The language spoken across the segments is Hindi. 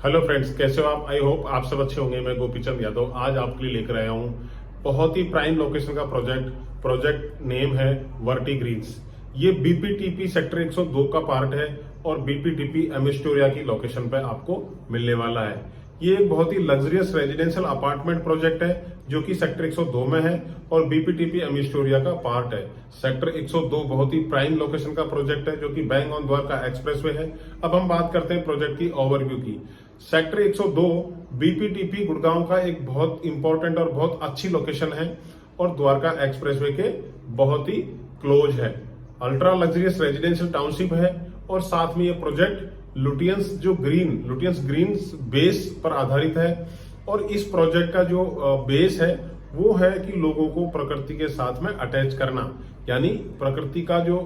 हेलो फ्रेंड्स, कैसे हो आप? आई होप आप सब अच्छे होंगे। मैं गोपीचंद यादव आज आपके लिए लेकर आया हूँ बहुत ही प्राइम लोकेशन का प्रोजेक्ट नेम है वर्टी ग्रीन्स। ये बीपीटीपी सेक्टर 102 का पार्ट है और बीपीटीपी एमिस्टोरिया की लोकेशन पे आपको मिलने वाला है। ये एक बहुत ही लग्जरियस रेजिडेंशियल अपार्टमेंट प्रोजेक्ट है जो कि सेक्टर 102 में है और बीपीटीपी एमिस्टोरिया का पार्ट है। सेक्टर 102 बहुत ही प्राइम लोकेशन का प्रोजेक्ट है जो कि बैंक ऑन द्वारका एक्सप्रेसवे है। अब हम बात करते हैं प्रोजेक्ट की ओवरव्यू की। सेक्टर 102 बीपीटीपी गुड़गांव का एक बहुत इंपॉर्टेंट और बहुत अच्छी लोकेशन है और द्वारका एक्सप्रेसवे के बहुत ही क्लोज है। अल्ट्रा लग्जरियस रेजिडेंशियल टाउनशिप है और साथ में ये प्रोजेक्ट लुटियंस ग्रीन बेस पर आधारित है। और इस प्रोजेक्ट का जो बेस है वो है कि लोगों को प्रकृति के साथ में अटैच करना, यानी प्रकृति का जो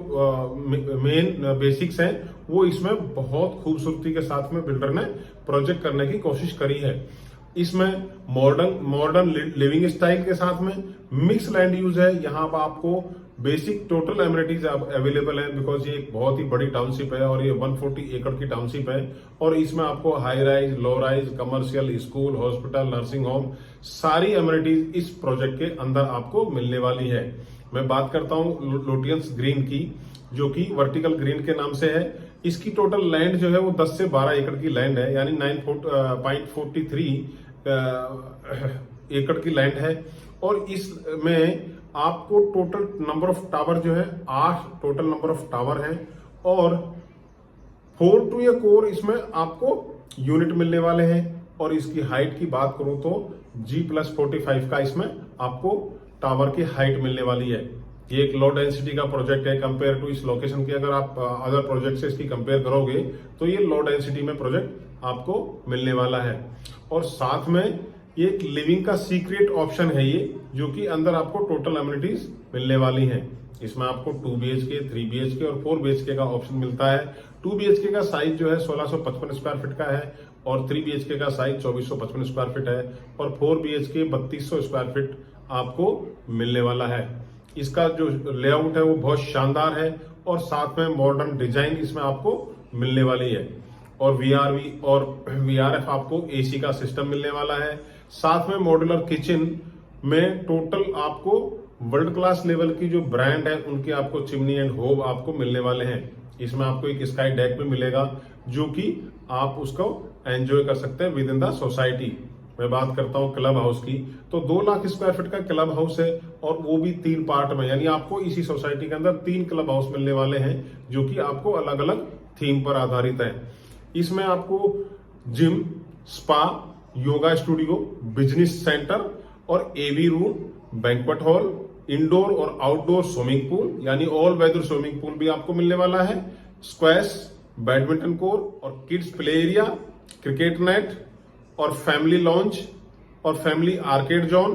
मेन बेसिक्स है वो इसमें बहुत खूबसूरती के साथ में बिल्डर ने प्रोजेक्ट करने की कोशिश करी है। इसमें मॉडर्न लिविंग स्टाइल के साथ में मिक्स लैंड यूज है। यहाँ पर आपको बेसिक टोटल एमिनिटीज अवेलेबल है बिकॉज ये एक बहुत ही बड़ी टाउनशिप है और ये 140 एकड़ की टाउनशिप है। और इसमें आपको high rise, low rise, commercial, school, hospital, nursing home, सारी एमिनिटीज इस प्रोजेक्ट के अंदर आपको मिलने वाली है। मैं बात करता हूँ लुटियंस ग्रीन की, जो कि वर्टिकल ग्रीन के नाम से है। इसकी टोटल लैंड जो है वो 10 से 12 एकड़ की लैंड है, यानी 9.43 एकड़ की लैंड है। और इसमें आपको टोटल नंबर ऑफ टावर जो है 8 टोटल नंबर ऑफ टावर है और 4 टू या कोर इसमें आपको यूनिट मिलने वाले हैं। और इसकी हाइट की बात करूं तो G+45 का इसमें आपको टावर की हाइट मिलने वाली है। ये एक लो डेंसिटी का प्रोजेक्ट है कंपेयर टू इस लोकेशन की। अगर आप अदर प्रोजेक्ट से इसकी कंपेयर करोगे तो ये लो डेंसिटी में प्रोजेक्ट आपको मिलने वाला है। और साथ में ये एक लिविंग का सीक्रेट ऑप्शन है ये, जो कि अंदर आपको टोटल एमिनिटीज मिलने वाली हैं। इसमें आपको 2 BHK, 3 BHK और 4 BHK का ऑप्शन मिलता है। 2 BHK का साइज जो है 1655 स्क्वायर फीट का है और 3 BHK का साइज 2455 स्क्वायर फीट है और 4 BHK 3200 स्क्वायर फीट आपको मिलने वाला है। इसका जो लेआउट है वो बहुत शानदार है और साथ में मॉडर्न डिजाइन इसमें आपको मिलने वाली है। और VRV और VRF आपको AC का सिस्टम मिलने वाला है। साथ में मॉड्यूलर किचन में टोटल आपको वर्ल्ड क्लास लेवल की जो ब्रांड है उनके आपको चिमनी एंड होब आपको मिलने वाले हैं। इसमें आपको एक स्काई डेक भी मिलेगा जो कि आप उसको एंजॉय कर सकते हैं विद इन द सोसाइटी। मैं बात करता हूं क्लब हाउस की, तो 2 लाख स्क्वायर फीट का क्लब हाउस है और वो भी 3 पार्ट में, यानी आपको इसी सोसाइटी के अंदर 3 क्लब हाउस मिलने वाले हैं जो कि आपको अलग अलग थीम पर आधारित है। इसमें आपको gym, spa, yoga studio, business centre और AV room, banquet hall, indoor और आउटडोर स्विमिंग पूल यानी ऑल वेदर स्विमिंग पूल भी आपको मिलने वाला है। स्क्वैश, बैडमिंटन कोर्ट और kids play area, cricket net और फैमिली लॉन्च और family arcade zone,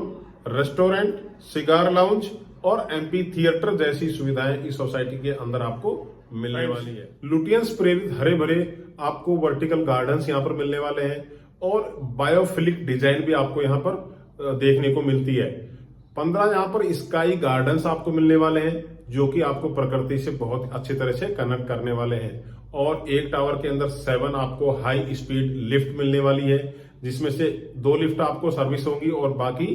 restaurant, cigar lounge और MP थिएटर जैसी सुविधाएं इस सोसाइटी के अंदर आपको मिलने वाली है। लुटियंस प्रेरित हरे भरे आपको वर्टिकल गार्डन्स यहाँ पर मिलने वाले हैं और बायोफिलिक डिजाइन भी आपको यहाँ पर देखने को मिलती है। 15 यहाँ पर स्काई गार्डन्स आपको मिलने वाले हैं जो कि आपको प्रकृति से बहुत अच्छी तरह से कनेक्ट करने वाले हैं। और एक टावर के अंदर 7 आपको हाई स्पीड लिफ्ट मिलने वाली है, जिसमें से 2 लिफ्ट आपको सर्विस होंगी और बाकी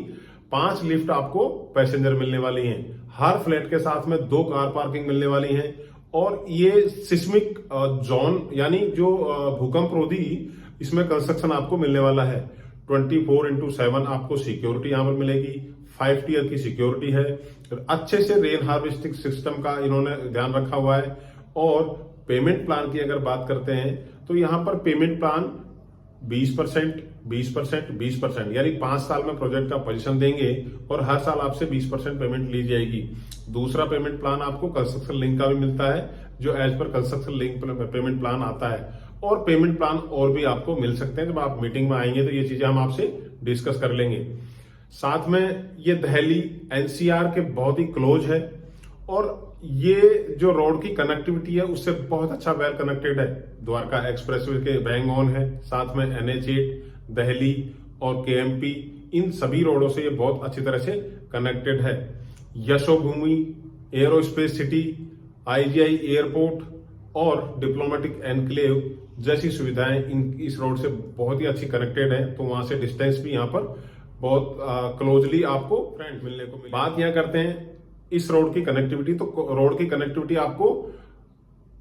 5 लिफ्ट आपको पैसेंजर मिलने वाली हैं। हर फ्लैट के साथ में 2 कार पार्किंग मिलने वाली हैं। और ये सिस्मिक जोन यानी जो भूकंप रोधी इसमें कंस्ट्रक्शन आपको मिलने वाला है। 24/7 आपको सिक्योरिटी यहाँ पर मिलेगी। 5 टियर की सिक्योरिटी है। अच्छे से रेन हार्वेस्टिंग सिस्टम का इन्होंने ध्यान रखा हुआ है। और पेमेंट प्लान की अगर बात करते हैं तो यहाँ पर पेमेंट प्लान 20%, 20%, 20%, यानी 5 साल में प्रोजेक्ट का पोजीशन देंगे और हर साल आपसे 20% पेमेंट ली जाएगी। दूसरा पेमेंट प्लान आपको कंस्ट्रक्शन लिंक का भी मिलता है जो as per construction link payment plan आता है। और पेमेंट प्लान और भी आपको मिल सकते हैं। जब आप मीटिंग में आएंगे तो ये चीजें हम आपसे डिस्कस कर लेंगे। साथ में ये दिल्ली NCR के बहुत ही क्लोज है और ये जो रोड की कनेक्टिविटी है उससे बहुत अच्छा वेल कनेक्टेड है। द्वारका एक्सप्रेसवे के बैंग ऑन है। साथ में NH8, दिल्ली और KMP, इन सभी रोडों से ये बहुत अच्छी तरह से कनेक्टेड है। Yashobhoomi, aerospace city, IGI airport और डिप्लोमेटिक एनक्लेव जैसी सुविधाएं इस रोड से बहुत ही अच्छी कनेक्टेड है, तो वहां से डिस्टेंस भी यहाँ पर बहुत क्लोजली आपको फ्रेंड मिलने को मिले। बात यहाँ करते हैं इस रोड की कनेक्टिविटी, तो रोड की कनेक्टिविटी आपको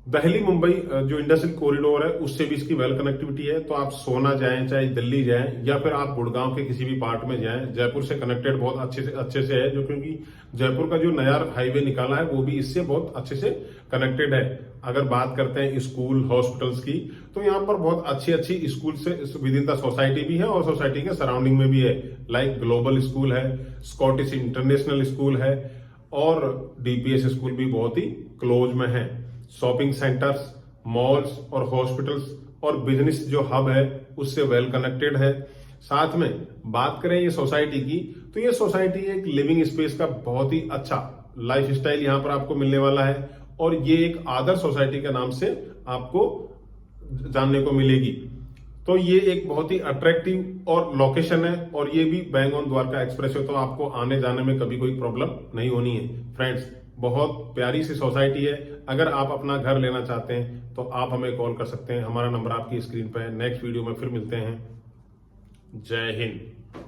दिल्ली मुंबई जो इंडस्ट्रियल कॉरिडोर है उससे भी इसकी वेल कनेक्टिविटी है। तो आप सोना जाएं, चाहे दिल्ली जाएं, या फिर आप गुड़गांव के किसी भी पार्ट में जाएं, जयपुर से कनेक्टेड बहुत अच्छे से है, जो क्योंकि जयपुर का जो नया हाईवे निकाला है वो भी इससे बहुत अच्छे से कनेक्टेड है। अगर बात करते हैं स्कूल हॉस्पिटल्स की, तो यहाँ पर बहुत अच्छी स्कूल से विद इन द सोसाइटी भी है और सोसाइटी के सराउंडिंग में भी है। लाइक ग्लोबल स्कूल है, स्कॉटिश इंटरनेशनल स्कूल है और डीपीएस स्कूल भी बहुत ही क्लोज में है। शॉपिंग सेंटर्स, मॉल्स और हॉस्पिटल्स और बिजनेस जो हब है उससे वेल कनेक्टेड है। साथ में बात करें ये सोसाइटी की, तो ये सोसाइटी एक लिविंग स्पेस का बहुत ही अच्छा लाइफ स्टाइल यहाँ पर आपको मिलने वाला है और ये एक आदर्श सोसाइटी के नाम से आपको जानने को मिलेगी। तो ये एक बहुत ही अट्रैक्टिव और लोकेशन है और ये भी बैंग ऑन द्वारका एक्सप्रेस है, तो आपको आने जाने में कभी कोई प्रॉब्लम नहीं होनी है। फ्रेंड्स, बहुत प्यारी सी सोसाइटी है। अगर आप अपना घर लेना चाहते हैं तो आप हमें कॉल कर सकते हैं, हमारा नंबर आपकी स्क्रीन पर है। नेक्स्ट वीडियो में फिर मिलते हैं। जय हिंद।